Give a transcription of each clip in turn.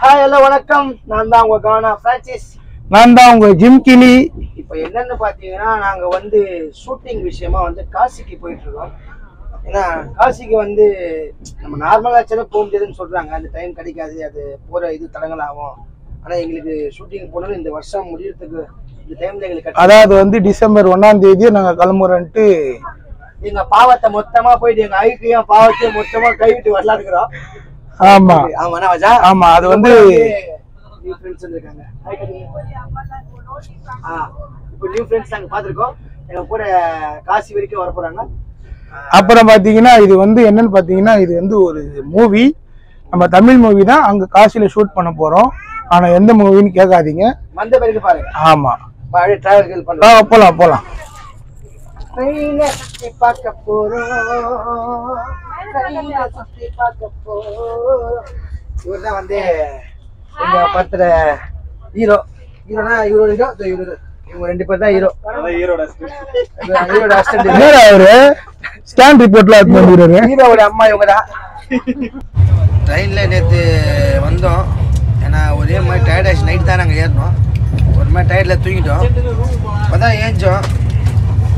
Hi hello வணக்கம். நான் தான் உங்க கானா பிரான்சிஸ். நான் தான் உங்க ஜிம் கிளி. இப்போ என்னன்னு பாத்தீங்கன்னா நாங்க வந்து ஷூட்டிங் விஷயமா வந்து காசிக்கு போயிட்டு இருக்கோம். ஏன்னா காசிக்கு வந்து நம்ம நார்மலாக போக முடியாதுன்னு சொல்றாங்க. அந்த டைம் கிடைக்காது, அது போற இது தடங்கள் ஆகும். ஆனா எங்களுக்கு ஷூட்டிங் போனது இந்த வருஷம் முடியறதுக்கு இந்த டைம்ல எங்களுக்கு அதாவது வந்து டிசம்பர் 1ஆம் தேதி நாங்க கிளம்புறோன்ட்டு எங்க பாவத்தை மொத்தமா போயிட்டு எங்க ஐக்கையும் பாவத்தையும் மொத்தமா கைவிட்டு வரலாம் இருக்கிறோம். ஆமா ஆமாண்ணா வஜா. ஆமா அது வந்து நியூ ஃப்ரெண்ட்ஸ் இருக்காங்க. இப்போ நியூ ஃப்ரெண்ட்ஸ் நாங்க பாத்துருக்கோம். எங்க கூட காசி வரைக்கும் வர போறாங்க. அப்புறம் பாத்தீங்கன்னா இது வந்து என்னன்னு பாத்தீங்கன்னா இது வந்து ஒரு மூவி, நம்ம தமிழ் மூவி தான். அங்க காசில ஷூட் பண்ண போறோம். ஆனா எந்த மூவின்னு கேட்காதீங்க, வந்த பிறகு பாருங்க. ஆமா டிராவல் பண்ணலாம். போலாம் போலாம். ட்ரெயினை சுற்றி பார்க்க போறோம். சுற்றி பார்க்க போறோம். இவர் தான் வந்து எங்க படத்துல ஹீரோ. ஹீரோனா இவரோட ஹீரோ. இவங்க ரெண்டு பேர் தான் ஹீரோ. ஹீரோட அசிஸ்டன்ட். அவரு ஸ்டாண்ட் ரிப்போர்ட்ல வந்துறாரு. ஹீரோவோட அம்மா இவங்க தான். ட்ரெயின்ல நேற்று வந்தோம். ஏன்னா ஒரே மாதிரி டயர்ட் ஆயிடுச்சு. நைட் தான் நாங்கள் ஏறினோம். ஒரு மாதிரி டயர்டில் தூங்கிட்டோம். அப்போ தான் ஏஞ்சோம்.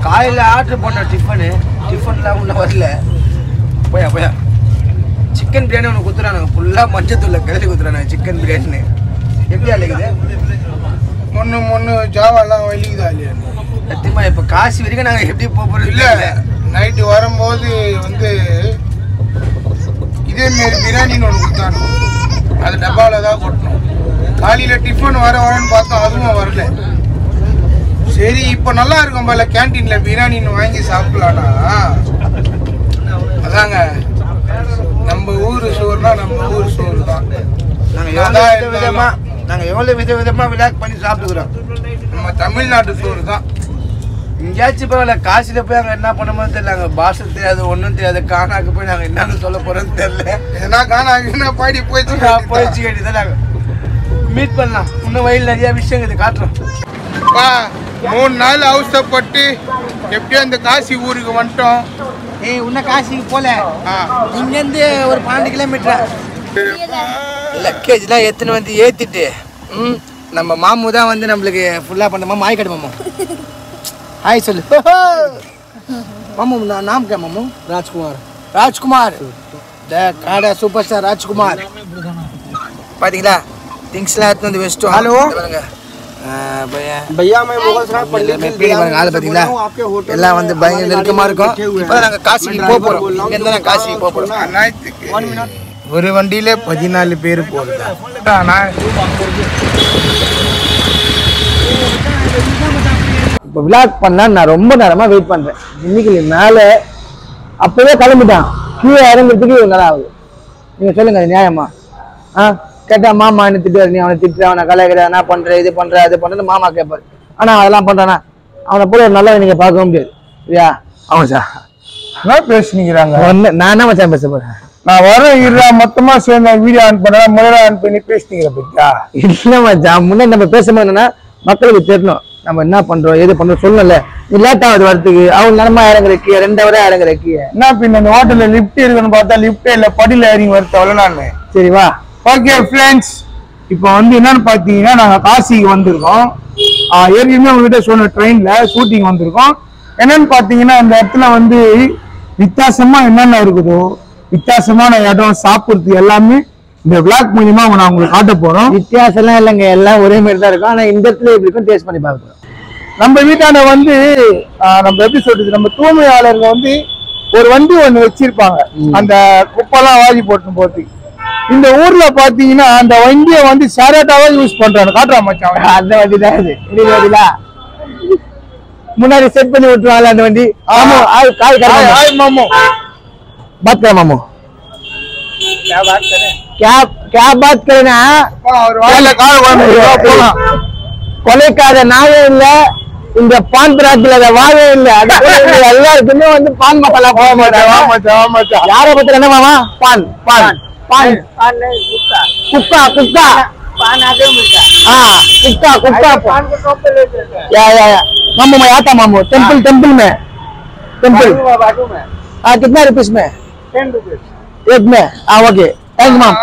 காலையில் ஆர்டர் போட்ட டிஃபன்லாம் ஒன்றும் வரல. போயா சிக்கன் பிரியாணி ஒன்று கொடுத்துறானுங்க. ஃபுல்லாக மஞ்சத்தூளில் கிளறி கொடுத்துறானுங்க சிக்கன் பிரியாணின்னு. எப்படி அழைக்குது ஒன்று ஜாவெல்லாம் வலிக்குதா இல்லையா? சத்தியமா இப்போ காசி வரைக்கும் நாங்கள் எப்படி போகிறோம்? இல்லை நைட்டு வரும்போது வந்து இதேமாரி பிரியாணின்னு ஒன்று கொடுத்தானு, அது டப்பாவில் தான் கொட்டணும். காலையில் டிஃபன் வரன்னு பார்த்தோம், அதுவும் வரல. சரி இப்போ நல்லா இருக்கும் போல கேன்டீனில் பிரியாணின்னு வாங்கி சாப்பிடலான்னா, அதாங்க நம்ம ஊர் சோறுனா நம்ம ஊர் சோறு தான். நாங்கள் எவ்வளோ விதமாக விளையாட்டு பண்ணி சாப்பிட்டுக்கிறோம். நம்ம தமிழ்நாட்டு சோறு தான். எங்கேயாச்சும் பரவாயில்ல, காசில் போய் அங்கே என்ன பண்ணமோ தெரியல. அங்கே பாஷை தெரியாது, ஒன்றும் தெரியாது. கானாக்கு போய் நாங்கள் என்னன்னு சொல்ல போகிறோன்னு தெரியல. ஏன்னா கானாக்குன்னா பாடி போயிடுச்சு வேண்டியதான். நாங்கள் மீட் பண்ணலாம். இன்னும் வயலில் நிறையா விஷயம் இது காட்டுறோம். 3 நாள் அவசரப்பட்டு எப்படியோ அந்த காசி ஊருக்கு வந்துட்டோம். இன்னும் காசிக்கு போல இங்கேருந்து ஒரு 12 கிலோமீட்டர். லக்கேஜ்லாம் எத்தனை வந்து ஏற்றிட்டு நம்ம மாமு தான் வந்து நம்மளுக்கு ஃபுல்லாக பண்ண மாமு. ஆய் கடை மாமு, ஹாய் சொல்லு மாமு. நாம் கே மாமு? ராஜ்குமார் த காடா சூப்பர் ஸ்டார் ராஜ்குமார். பார்த்தீங்களா திங்ஸ்லாம் எடுத்து வந்து வச்சுட்டோம். ஹலோ भैया मैं मुगल सराय பார்த்தீங்களா எல்லாம் வந்து பயங்கர நெருக்கமாக இருக்கும். இப்போ நாங்கள் காசிக்கு போக போகிறோம். இங்கேருந்து தான் காசிக்கு போக போகிறோம். ஒரு வண்டியில 14 பேர் போகுது. இப்போ விளாக் பண்ண நான் ரொம்ப நேரமாக வெயிட் பண்ணுறேன். இன்னைக்கு மேலே அப்போவே கிளம்பிட்டான். கீழே இறங்குறதுக்கு இவங்க நல்லா ஆகுது. நீங்கள் சொல்லுங்கள் நியாயமா? கேட்டா மாமா என்ன திட்டுவார், நீ அவனை திட்டுற, அவனை கலாய்க்கிற, என்ன பண்ற, இது பண்ற, அது பண்றது மாமா கேட்பாரு. ஆனா அதெல்லாம் பண்றானா அவனை போல ஒரு நல்லவன் நீங்க பார்க்க முடியாது இல்லையா? ஆமா சார். என்ன பேசுனீங்கிறாங்க? நான் என்ன மச்சான் பேச போறேன்? நான் வர மொத்தமா சேர்ந்த வீடியோ ஆன் பண்ண முதல்ல ஆன் பண்ணி பேசிட்டீங்க பத்தியா? இல்ல மச்சான், முன்னாடி நம்ம பேசும்போது என்னன்னா மக்களுக்கு தெரியணும் நம்ம என்ன பண்றோம் ஏது பண்றோம். சொல்லல நீ லேட் ஆகுது வரதுக்கு. அவங்க நிலமா இறங்குறக்கு 2 hour இறங்குறக்கு என்ன பின்ன அந்த ஹோட்டல்ல லிப்ட் இருக்குன்னு பார்த்தா லிப்டே இல்ல, படியில இறங்கி வரது அவ்வளவு. நான் சரி வா. ஓகே ஃப்ரெண்ட்ஸ், இப்போ வந்து என்னன்னு பார்த்தீங்கன்னா நாங்கள் காசிக்கு வந்திருக்கோம். ஏற்கனவே உங்ககிட்ட சொன்ன ட்ரெயினில் ஷூட்டிங் வந்திருக்கோம். என்னன்னு பார்த்தீங்கன்னா இந்த இடத்துல வந்து வித்தியாசமாக என்னென்ன இருக்குதோ, வித்தியாசமான இடம், சாப்பிட்றது எல்லாமே இந்த விளாக் மூலியமா நான் உங்களுக்கு காட்ட போகிறோம். வித்தியாசம்லாம் இல்லைங்க, எல்லாம் ஒரே மாதிரி தான் இருக்கும். ஆனால் இந்த இடத்துல எப்படி இருக்கும் டேஸ்ட் பண்ணி பார்க்குறோம். நம்ம வீட்டாண்ட வந்து நம்ம எப்படி சொல்றது, நம்ம தூய்மையாளர்கள் வந்து ஒரு வண்டி ஒன்று வச்சிருப்பாங்க, அந்த குப்பெல்லாம் வாங்கி போட்டு போகிறதுக்கு. இந்த ஊர்ல பாத்தீங்கன்னா அந்த வண்டியை வந்து சேரட்டாவா யூஸ் பண்றாங்க. காட்டுறா மச்சான், அந்த வண்டி தான் இது. முன்னாடி செட் பண்ணி விட்டுருவாங்க அந்த வண்டி. ஆமா மாமோ बात कर मामू, क्या बात करना? கொலைக்காத நாவே இல்ல, இந்த பான் பிராட்டில வாவே இல்ல. எல்லாருக்குமே வந்து பான் மசாலா போக மாட்டாங்க. யார பத்தி என்ன மாமா? பான் பான் पान कुक्का कुक्का पान आगे मिलता है। हाँ कुक्का कुक्का पान को टॉप पे लेते हैं। या मामू मैं आता मामू टेम्पल में बाजू में। हाँ कितना रुपीस में? 10 रुपीस एक में। हाँ ओके थैंक माम।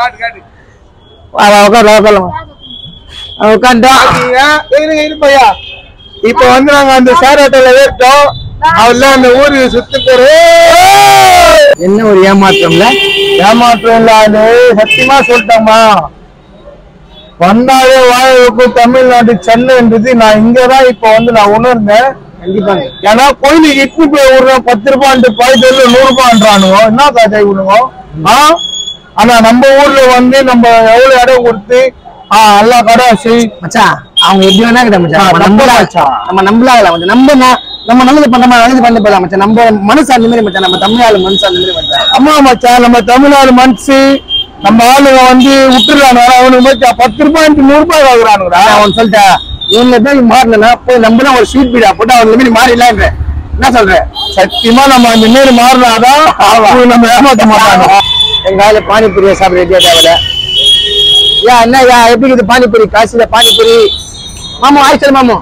உட்காரலாம் இருப்பையா. இப்ப வந்து நாங்க அந்த ஷேர் ஆட்டோல ஏறிட்டோம். அவெல்லாம் அந்த ஊருக்கு சுத்தி போறோம். என்ன ஒரு ஏமாற்றம்ல, ஏமாற்றம் இல்ல, சத்தியமா சொல்லிட்டோமா, வந்தாலே வாழக்கும் தமிழ்நாடு சென்னைன்றது நான் இங்கதான் இப்ப வந்து நான் உணர்ந்தேன். கண்டிப்பாங்க. ஏன்னா கோயிலுக்கு இட்டு போய் விடுறோம் 10 ரூபாய், பாய்ட்டு 100 ரூபான்றானுங்க. என்ன காஜா விடுவோம். ஆனா நம்ம ஊர்ல வந்து நம்ம எவ்வளவு இடம் கொடுத்து எல்லா கடை செய் மச்சான். அவங்க எப்படி வேணா கிட்ட மச்சான், நம்ம நம்பலாம். நம்ம நல்லது பண்ற மாதிரி நல்லது பண்ண போலாம் மச்சான். நம்ம மனசு அந்த மாதிரி மச்சான், நம்ம தமிழ்நாடு மனசு அந்த மாதிரி மச்சான். அம்மா மச்சான், நம்ம தமிழ்நாடு மனசு நம்ம ஆளுங்க வந்து விட்டுறானு. அவனுக்கு மச்சான் 10 ரூபாய் 100 ரூபாய் வாங்குறானுங்கடா. அவன் சொல்லிட்டேன், இவங்க தான் மாறினா போய் நம்ம ஒரு ஸ்வீட் பீடா போட்டு அவங்க மாதிரி மாறிடலான்ற. என்ன சொல்ற? சத்தியமா நம்ம அந்த மாரி மாறினாதான் நம்ம ஏமாற்ற மாட்டாங்க. எங்க ஆளு பானிபூரியை சாப்பிட ரெடியா தேவையில்ல. என்ன எப்படி இருக்குது பானிபூரி? காசில பானிபூரி. மாமோ ஆய் சொல்லு மாமோ.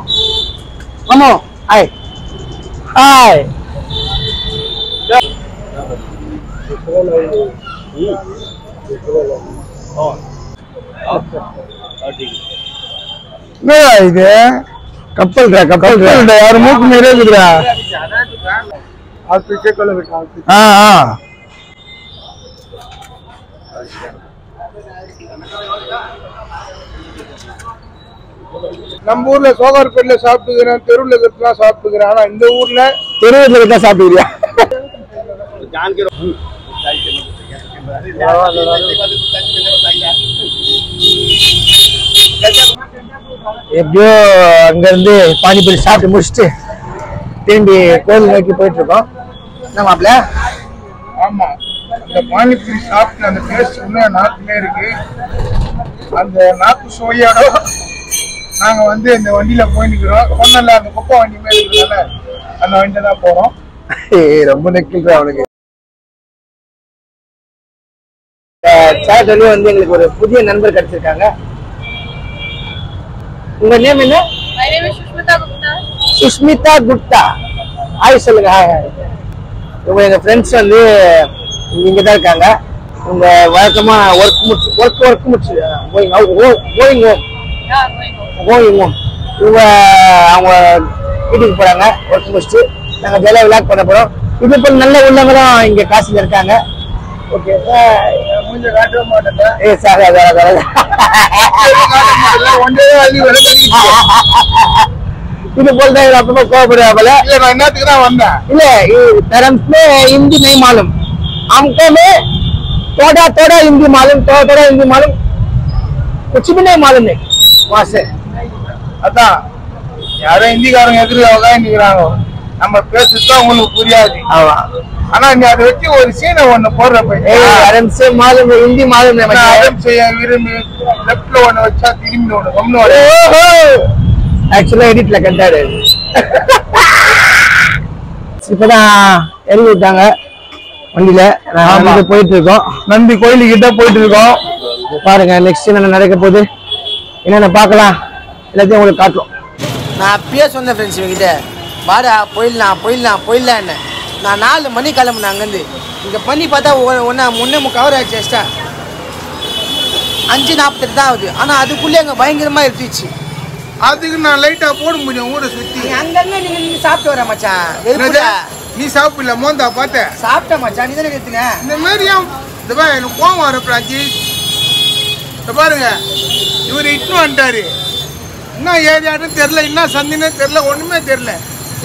மாமோ ஆய் ஆய். இது கப்பல் யாரு மூக்கு மேலே இருக்குதுடா. நம்ம ஊர்ல சோகார்பேட்ல சாப்பிட்டுக்கிறேன், தெருவுல இருக்கிறதுலாம் சாப்பிட்டுக்கிறேன். ஆனா இந்த ஊர்ல தெருவில் இருக்கா சாப்பிட்டுக்கிறியா? எப்படியோ அங்க இருந்து பானிபூரி சாப்பிட்டு முடிச்சுட்டு திரும்பி கோயில் நோக்கி போயிட்டு இருக்கோம். என்ன மாப்பிள்ள? ஆமா, இந்த பானிபூரி சாப்பிட்டு அந்த டேஸ்ட் இன்னும் நாக்குமே இருக்கு. அந்த நாக்கு சுவையோட நாங்க வந்து இந்த வண்டியில போய் நிக்கிறோம். ஒன்னல்ல அந்த குப்பை வண்டி மேல இருக்கிறதுனால அந்த வண்டியில தான் போறோம். ரொம்ப நெக்கில் அவனுக்கு. சாட்டர்டே வந்து எங்களுக்கு ஒரு புதிய நண்பர் கிடைச்சிருக்காங்க. உங்க நேம் என்ன? My name is Sushmita Gupta. Sushmita Gupta. Hi சொல்லுங்க. Hi hi. இவங்க எங்க ஃப்ரெண்ட்ஸ் வந்து இங்க தான் இருக்காங்க. உங்க வழக்கமா ஒர்க் முடிச்சு கோயிங் ஹோம். இவங்க அவங்க வீட்டுக்கு போறாங்க ஒர்க் முடிச்சுட்டு. நாங்க ஜெயில விளையாட் பண்ண போறோம். இது போல நல்ல உள்ளவங்களும் இங்க காசில இருக்காங்க. ஓகே மூஞ்ச காட்டவே மாட்டேன். சார் இது போல தான் அப்பமா கோபப்படுவாங்கல்ல. இல்ல நான் என்னத்துக்கு தான் வந்தேன். இல்ல धर्म में हिंदी नहीं मालूम, हमको में थोड़ा हिंदी मालूम, थोड़ा हिंदी मालूम, कुछ भी नहीं मालूम है वहां से. அதான் யாரோ ஹிந்திக்காரங்க எதிர்க்காக நிக்கிறாங்க. நம்ம பேசுறதுதான் உங்களுக்கு புரியாது. ஆனா நீ அதை வச்சு ஒரு சீனை ஒண்ணு போடுறப்ப धर्म से मालूम है, हिंदी मालूम है. அடம் செய்ய விரும்பி லெப்ட்ல ஒண்ணு வச்சா திரும்பி ஒண்ணு கம்னு ஆக்சுவலா எடிட்ல கண்டாரு. இப்பதான் எழுதி விட்டாங்க வண்டியில. நாங்க போயிட்டு இருக்கோம். நந்தி கோயிலுக்கிட்ட போயிட்டு இருக்கோம். பாருங்க நெக்ஸ்ட் என்ன நடக்க போகுது, என்னென்ன பார்க்கலாம், எல்லாத்தையும் உங்களுக்கு காட்டுறோம். நான் அப்பயே சொன்னேன் ஃப்ரெண்ட்ஸ் இவங்கிட்ட, வாடா போயிடலாம் என்ன. நான் 4 மணி கிளம்புனேன் அங்கேருந்து. இங்கே பண்ணி பார்த்தா முன்னே கவர் ஆச்சு. எக்ஸ்ட்ரா 5:48 தான் ஆகுது. ஆனால் அதுக்குள்ளே அங்கே பயங்கரமாக இருந்துச்சு. அதுக்கு நான் லைட்டா போட முடியும் ஊரை சுத்தி. அங்கங்க நீங்க சாப்பிட்டு வர மச்சான். நீ சாப்பிடல மோந்தா பார்த்த சாப்பிட்ட மச்சான். நீ தானே எடுத்துங்க இந்த மாதிரி. இந்த பாரு எனக்கு கோவம் வர பிராஞ்சி. பாருங்க இவர் இட்டு வந்துட்டாரு. என்ன ஏரியான்னு தெரியல, என்ன சந்தினே தெரியல, ஒண்ணுமே தெரியல.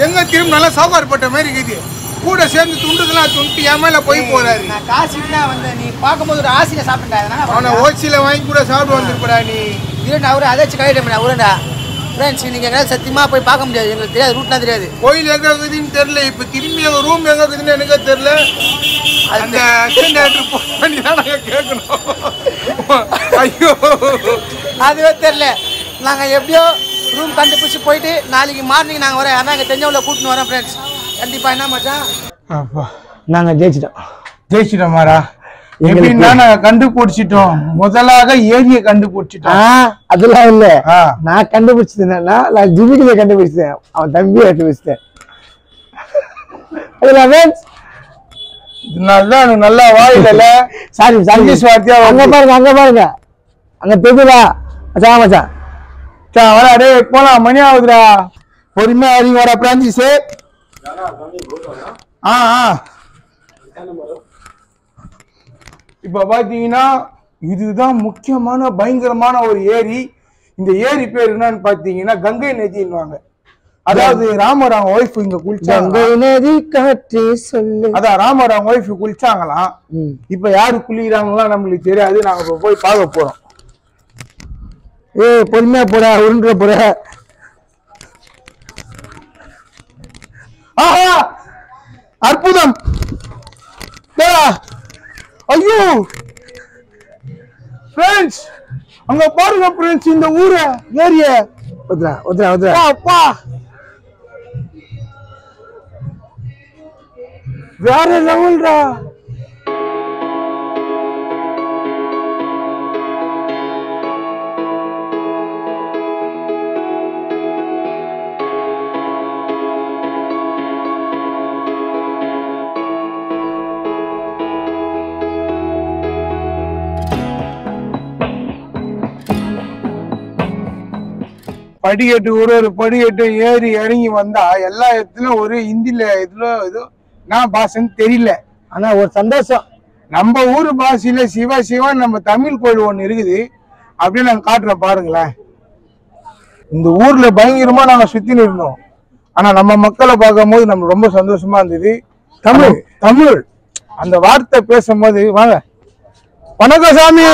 எங்க திரும்ப நல்லா சௌகார்பட்ட மாதிரி இருக்குது. கூட சேர்ந்து துண்டுதெல்லாம் துண்டு என் மேல போய் போறாரு. நான் காசிக்கு தான் வந்தேன். நீ பார்க்கும்போது ஒரு ஆசையில சாப்பிட்டேன். அவனை ஓசியில வாங்கி கூட சாப்பிட்டு வந்துருப்படா நீ. இல்லைண்ணா அவரு அதாச்சும் கழிட்டா அவருண்டா. ஃப்ரெண்ட்ஸ் நீங்கள் எங்கேயாவது சத்தியமாக போய் பார்க்க முடியாது. எங்களுக்கு தெரியாது, ரூட்லாம் தெரியாது. கோயில் எங்கே இருக்குதுன்னு தெரியல. இப்போ திரும்பி எங்கள் ரூம் எங்கே இருக்குதுன்னு எனக்கு தெரியல. அந்த அட்டெண்டர் ஃபோன் பண்ணி தான் நாங்கள் கேட்கணும். ஐயோ அதுவே தெரில. நாங்கள் எப்படியோ ரூம் கண்டுபிடிச்சி போயிட்டு நாளைக்கு மார்னிங் நாங்கள் வரோம். ஆனால் எங்கள் தெரிஞ்சவங்கள கூட்டின்னு வரோம் ஃப்ரெண்ட்ஸ். கண்டிப்பாக என்ன மச்சான், நாங்கள் ஜெயிச்சிட்டோமாரா. எப்படின்னா நாங்க கண்டுபிடிச்சிட்டோம். முதலாக ஏரியை கண்டுபிடிச்சிட்டோம். அதெல்லாம் இல்ல, நான் கண்டுபிடிச்சது என்னன்னா நான் ஜிமிக்கில கண்டுபிடிச்சேன். அவன் தம்பியை கண்டுபிடிச்சேன். இதனாலதான் நல்லா வாயில சாரி வார்த்தையா. அங்க பாருங்க அங்க தெரியுதா மச்சான் மச்சான் வரா டேய் போலாம் மணி ஆகுதுடா பொறுமையா வரீங்க வர பிரான்சிஸ் இப்ப பாத்தீங்கன்னா இதுதான் முக்கியமான பயங்கரமான ஒரு ஏரி. இந்த ஏரி பேர் என்னன்னு பாத்தீங்கன்னா கங்கை நதின்னுவாங்க. அதாவது ராமர் அவங்க ஒய்ஃப் இங்க குளிச்சாங்க. அதான் ராமர் அவங்க ஒய்ஃப் குளிச்சாங்களாம். இப்ப யாரு குளிக்கிறாங்களா நம்மளுக்கு தெரியாது. நாங்க இப்ப போய் பார்க்க போறோம். பொறுமையா போற உருண்டுற போற. ஆஹா அற்புதம். ஐயோ ஃப்ரெண்ட்ஸ் அங்க பாருங்க ஃப்ரெண்ட்ஸ் இந்த ஊரை ஏரிய. அப்பா வேற லெவல்டா. படிக்கட்டு ஒரு படிக்கட்டு ஏறி இறங்கி வந்தா எல்லா இடத்துலயும் ஒரு ஹிந்தில இதுல ஏதோ நான் பாஷன்னு தெரியல. ஆனா ஒரு சந்தோஷம். நம்ம ஊரு பாஷையில சிவா சிவா நம்ம தமிழ் கோயில் ஒண்ணு இருக்குது. அப்படியே நாங்க காட்டுறோம் பாருங்களேன். இந்த ஊர்ல பயங்கரமா நாங்க சுத்தின்னு இருந்தோம். ஆனா நம்ம மக்களை பார்க்கும் போது நம்ம ரொம்ப சந்தோஷமா இருந்தது. தமிழ் தமிழ் அந்த வார்த்தை பேசும்போது வாங்க. வணக்கம் சாமி.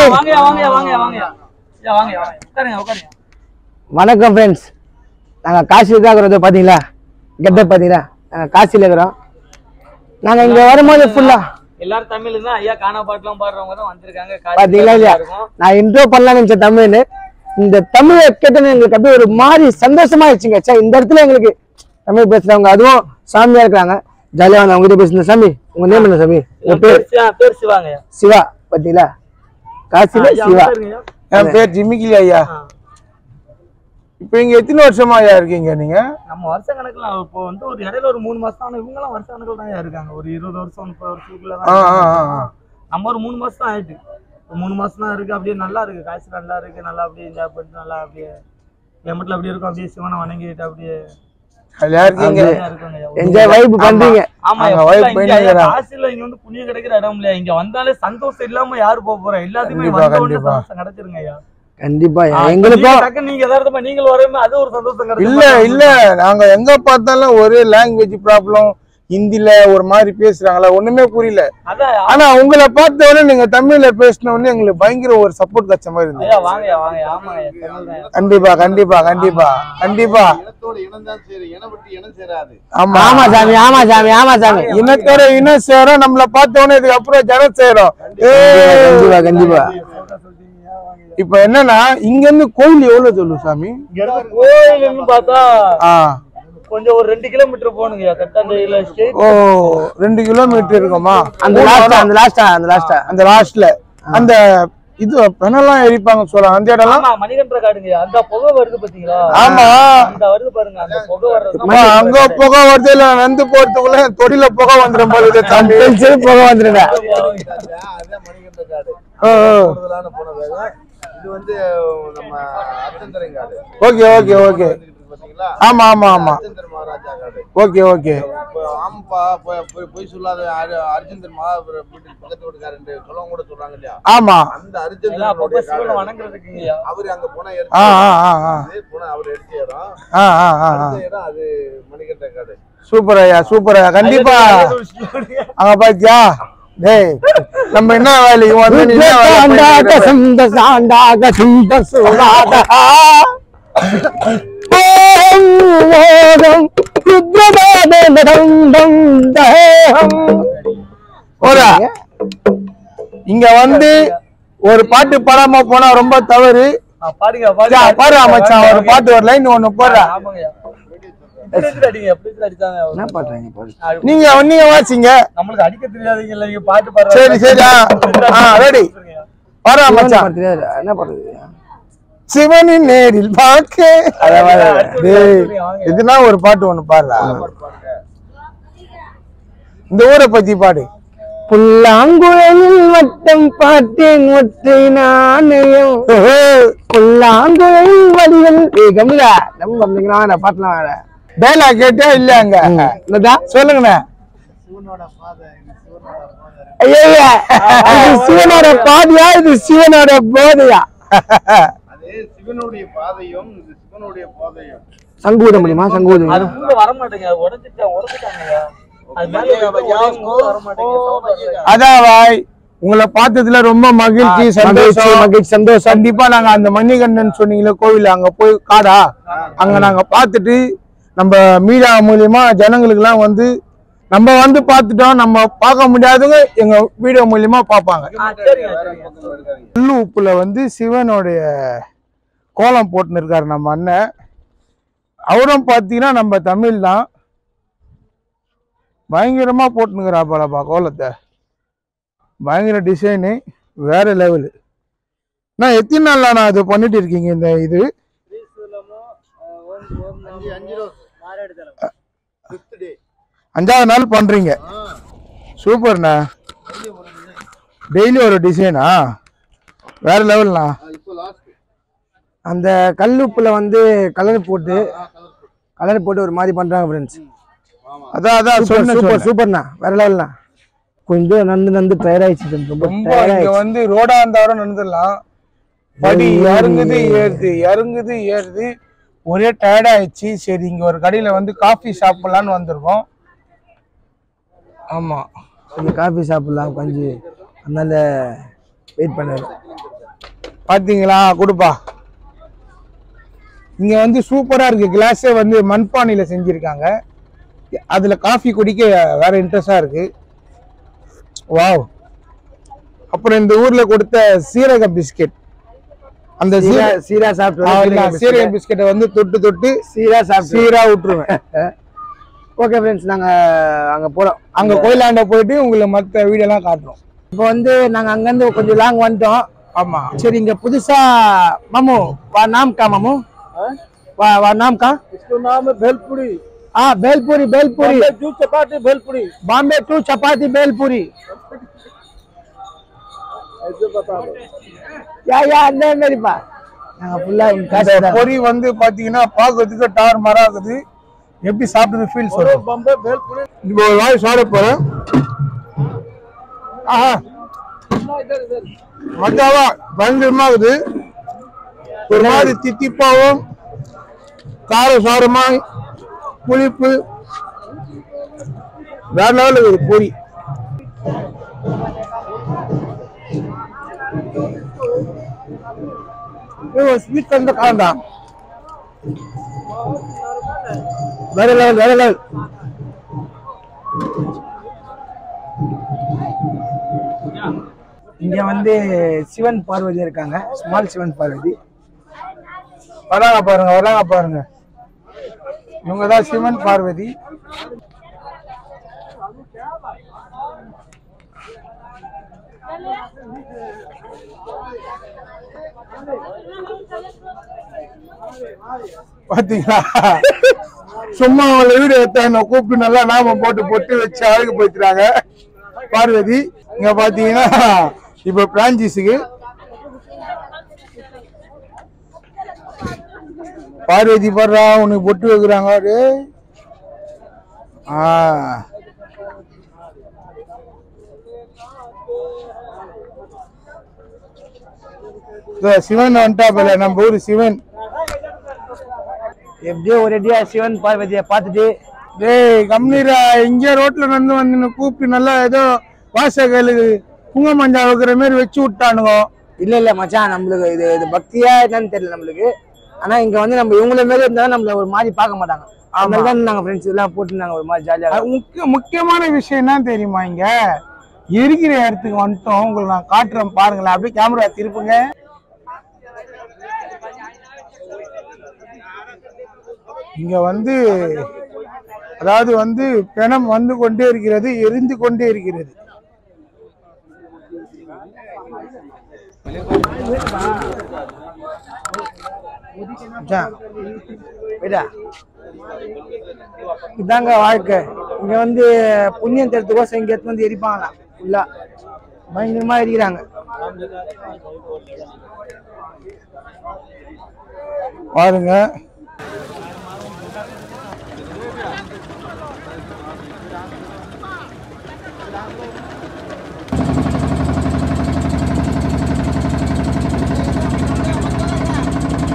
வணக்கம் ஃப்ரெண்ட்ஸ். நாங்கள் காசியில் தான் இருக்கிறோம். பார்த்தீங்களா கெட்ட பார்த்தீங்களா நாங்கள் காசியில் இருக்கிறோம். நாங்கள் இங்கே வரும்போது ஃபுல்லாக எல்லாரும் தமிழ் தான். ஐயா கானா பாட்டுலாம் பாடுறவங்க தான் வந்திருக்காங்க. பார்த்தீங்களா இல்லையா? நான் இன்ட்ரோ பண்ணலாம்னு நினச்சேன் தமிழ்னு. இந்த தமிழை கேட்டோன்னு எங்களுக்கு அப்படியே ஒரு மாதிரி சந்தோஷமா ஆயிடுச்சுங்க. சார் இந்த இடத்துல எங்களுக்கு தமிழ் பேசுறவங்க அதுவும் சாமியா இருக்கிறாங்க. ஜாலியாக வந்து அவங்ககிட்ட பேசுன. சாமி உங்க நேம் என்ன சாமி? உங்க பேர் சிவாங்க. சிவா. பார்த்தீங்களா காசியில சிவா. என் பேர் ஜிமிக்கிலி ஐயா. இப்ப இங்க எத்தனை வருஷமா ஐயா இருக்கீங்க நீங்க? நம்ம வருஷ கணக்குல இப்போ வந்து ஒரு இடையில ஒரு 3 மாசம் ஆனா இவங்க எல்லாம் வருஷ கணக்குல தான் இருக்காங்க. ஒரு 20 வருஷம் 30 வருஷத்துக்குள்ள தான். நம்ம ஒரு 3 மாசம் தான் ஆயிட்டு. 3 மாசம் தான் இருக்கு. அப்படியே நல்லா இருக்கு. காசு நல்லா இருக்கு. நல்லா அப்படியே என்ஜாய் பண்ணிட்டு நல்லா அப்படியே எமட்ல அப்படியே இருக்கும். அப்படியே சிவனை வணங்கிட்டு அப்படியே என்ஜாய் வைப் பண்றீங்க. ஆமா வைப் பண்ணீங்க. காசில இங்க வந்து புண்ணியம் கிடைக்கிற இடம் இல்லையா? இங்க வந்தாலே சந்தோஷம் இல்லாம யாரு போக போறா? எல்லாத்துக்குமே சந்தோஷம் கிடைச்சிருங்க ஐயா. கண்டிப்பா எங்களுக்கும் நீங்க எதார்த்தமா நீங்கள் வரவே அது ஒரு சந்தோஷம். இல்ல நாங்க எங்க பார்த்தாலும் ஒரே லாங்குவேஜ் ப்ராப்ளம். ஹிந்தில ஒரு மாதிரி பேசுறாங்களா ஒண்ணுமே புரியல. ஆனா உங்களை பார்த்த உடனே நீங்க தமிழ்ல பேசின உடனே எங்களுக்கு பயங்கர ஒரு சப்போர்ட் கிடைச்ச மாதிரி இருந்தது. கண்டிப்பா கண்டிப்பா கண்டிப்பா கண்டிப்பா. ஆமா ஆமா சாமி ஆமா சாமி ஆமா சாமி. இனத்தோட இனம் சேரும். நம்மள பார்த்த உடனே இதுக்கு அப்புறம் ஜனம் சேரும். கண்டிப்பா கண்டிப்பா. இப்ப என்னன்னா இங்க இருந்து கோயில் எவ்வளவு சொல்லு சாமி? கோயில்னு பார்த்தா கொஞ்சம் ஒரு 2 கிலோமீட்டர் போகணுங்க. ஓ 2 கிலோமீட்டர் இருக்குமா? அந்த லாஸ்ட்ல அந்த இது பெனெல்லாம் எரிப்பாங்க சொல்றாங்க. அந்த இடம்லாம் மணிகண்ட காடுங்க. அந்த புகை வருது பாத்தீங்களா? ஆமா அந்த வருது பாருங்க. அந்த புகை வருது. அங்க புகை வருது. இல்ல நந்து போறதுக்குள்ள தொடில புகை வந்துடும் போது புகை வந்துருங்க. மணிகண்ட காடு இது வந்து நம்ம அர்ஜுந்தரங்காடு. Okay okay okay. ஆமா ஆமா ஆமா. மகாராஜா காடு. Okay okay. ஆமாப்பா போய் சொல்லாத அர்ஜுந்தர் பக்கத்து வீட்டுக்காரன் சொல்லவும் கூட சொல்றாங்க இல்லையா? ஆமா அந்த அர்ஜுந்தர் வணங்குறதுக்கு அவரு அங்க போனா அவர் எடுத்த இடம். அது மணிகண்ட காடு. சூப்பர் ஐயா சூப்பர் ஐயா. கண்டிப்பா அங்க பாத்தியா டேய் நம்ம என்ன வேலை வந்து இங்க வந்து ஒரு பாட்டு பாடாம போனா ரொம்ப தவறு. பாரு அமைச்சான் ஒரு பாட்டு ஒரு லைன் ஒண்ணு போடுற. நீங்க நீங்க வாசிங்க. நம்மளுக்கு அடிக்க தெரியாதீங்க இல்ல. நீங்க பாட்டு பாடுற. சரி சரி ரெடி. பாரு அமைச்சான் என்ன பண்றது? சிவனின் நேரில் பார்க்க இதுனா ஒரு பாட்டு ஒண்ணு பாடுறா. இந்த ஊரை பத்தி பாடு. புல்லாங்குழலில் வட்டம் பார்த்தேன் ஒற்றை நாணயம் புல்லாங்குழலில் வடிகள் கம்மிடா நம்ம பண்ணீங்களா பாட்டலாம் வேற டேலா கேட்டா இல்ல அங்க என்னதான் சொல்லுங்கண்ணே. ஐயா இது சிவனோட பாதையா இது சிவனோட போதையா? அது சிவனுடைய பாதையும் இது சிவனுடைய பாதையும். சங்கூத முடியுமா? சங்கூதம் அது உள்ள வர மாட்டேங்க, உடைச்சிட்டாங்க. அது மேல வர மாட்டேங்க. அதான் வாய் உங்களை பார்த்ததுல ரொம்ப மகிழ்ச்சி, சந்தோஷம். சந்தோஷம். கண்டிப்பா நாங்க அந்த மணிகண்டன் சொன்னீங்களே கோவில் அங்க போய் காடா அங்க நாங்க பார்த்துட்டு நம்ம மீடியா மூலியமா ஜனங்களுக்கு எல்லாம் வந்து நம்ம வந்து பார்த்துட்டோம். நம்ம பார்க்க முடியாதவங்க எங்க வீடியோ மூலியமா பார்ப்பாங்க. கல்லு உப்புல வந்து சிவனுடைய கோலம் போட்டுன்னு இருக்காரு நம்ம அண்ணன். அவரும் பார்த்தீங்கன்னா நம்ம தமிழ் தான். பயங்கரமா போட்டுனுங்கிறா போலப்பா கோலத்தை. பயங்கர டிசைனு, வேற லெவலு. நான் எத்தனை நாள்ல நான் அது பண்ணிட்டு இருக்கீங்க இந்த இது? 5வது நாள் பண்றீங்க. சூப்பர்ண்ணா. டெய்லி ஒரு டிசைனா? வேற லெவல்ண்ணா. அந்த கல்லுப்புல வந்து கலர் போட்டு ஒரு மாதிரி பண்றாங்க ஃப்ரெண்ட்ஸ். அதான் சூப்பர் சூப்பர்ண்ணா, வேற லெவல்ண்ணா. கொஞ்சம் நந்து டயர்ட் ஆயிடுச்சு. ரொம்ப இங்க வந்து ரோடா இருந்தாலும் நடந்துடலாம். படி இறங்குது ஏறுது ஒரே டயர்ட் ஆயிடுச்சு. சரி இங்க ஒரு கடையில வந்து காஃபி சாப்பிடலான்னு வந்திருக்கோம். ஆமா, கொஞ்சம் காஃபி சாப்பிடலாம் கொஞ்சம், அதனால வெயிட் பண்ணாரு. பாத்தீங்களா? கொடுப்பா. இங்க வந்து சூப்பரா இருக்கு. கிளாஸே வந்து மண்பானையில செஞ்சிருக்காங்க. அதுல காஃபி குடிக்க வேற இன்ட்ரெஸ்டா இருக்கு. வாவ். அப்புறம் இந்த ஊர்ல கொடுத்த சீரக பிஸ்கெட், அந்த சீரா சாப்பிட்டு சீரக பிஸ்கெட்டை வந்து தொட்டு சீரா விட்டுருவேன். ஓகே ஃப்ரெண்ட்ஸ், நாங்க அங்க போறோம். அங்க கோயிலாண்ட போயிட்டு உங்களுக்கு மற்ற வீடியோ எல்லாம் காட்டுறோம். இப்போ வந்து நாங்க அங்கிருந்து கொஞ்சம் லாங் வந்துட்டோம். ஆமா. சரி, இங்க புதுசா மாமू नाम का मामू नाम का? इसका नाम है भेलपुरी। हाँ, भेलपुरी टू चपाती भेलपुरी। बॉम्बे 2 चपाती भेलपुरी। ऐसे बता दो क्या अंदर मेरे पास फुல்லா பொரி வந்து பாத்தீங்கன்னா பாக்கிறதுக்கு டார் மரா இருக்குது. எப்படி சாப்பிடுறது ஃபீல் சொல்லுங்க. बॉम्बे भेलपुरी। இப்போ ஒரு வாய் சாப்பிட போறேன். ஆஹா, மச்சாவா பயங்கரமா இருக்குது. ஒரு மாதிரி தித்திப்பாவும் காரசாரமா புளிப்பு வேற லெவலில் இருக்குது பொரி. ஸ்வீட் வந்து காண்டாம். வேற லெவல். இங்க வந்து சிவன் பார்வதி இருக்காங்க, ஸ்மால் சிவன் பார்வதி. வராங்க பாருங்க. இவங்கதான் சிவன் பார்வதி. பாத்தீங்களா? சும்மா அவங்கள வீடு எடுத்த கூப்பிட்டு நல்லா நாமம் போட்டு வச்சு அழகு போயிட்டுறாங்க பார்வதி. இங்க பாத்தீங்கன்னா இப்ப பிரான்சிஸுக்கு பார்வதி படுறா உனக்கு பொட்டு வைக்கிறாங்க. சிவன் வந்துட்டாப்பல, நம்ம ஊரு சிவன். எப்படியோ ஒரேடியா சிவன் பார்வதியை பார்த்துட்டு டேய் கம்னீரா, இங்க ரோட்ல நடந்து வந்து கூப்பிட்டு நல்லா ஏதோ வாசகலுக்கு புங்க மஞ்சா வைக்கிற மாதிரி வச்சு விட்டானுங்க. இல்ல மச்சான், நம்மளுக்கு இது பக்தியா என்னன்னு தெரியல நம்மளுக்கு. ஆனா இங்க வந்து நம்ம இவங்கள மாரி இருந்தாலும் நம்மள ஒரு மாதிரி பார்க்க மாட்டாங்க. அதனாலதான் நாங்க ஃப்ரெண்ட்ஸ் எல்லாம் போட்டு நாங்க ஒரு மாதிரி ஜாலியா. முக்கியமான விஷயம் என்ன தெரியுமா? இங்க இருக்கிற இடத்துக்கு வந்துட்டோம். உங்களுக்கு நான் காட்டுறேன் பாருங்களேன். அப்படியே கேமரா திருப்புங்க. இங்க வந்து அதாவது வந்து பிணம் வந்து கொண்டே இருக்கிறது, எரிந்து கொண்டே இருக்கிறது. இதாங்க வாழ்க்கை. இங்க வந்து புண்ணியம் தெரிஞ்சதுக்கோசம் இங்க எடுத்து வந்து எரிப்பாங்களாம். ஃபுல்லா பயங்கரமா இருக்கிறாங்க. பாருங்க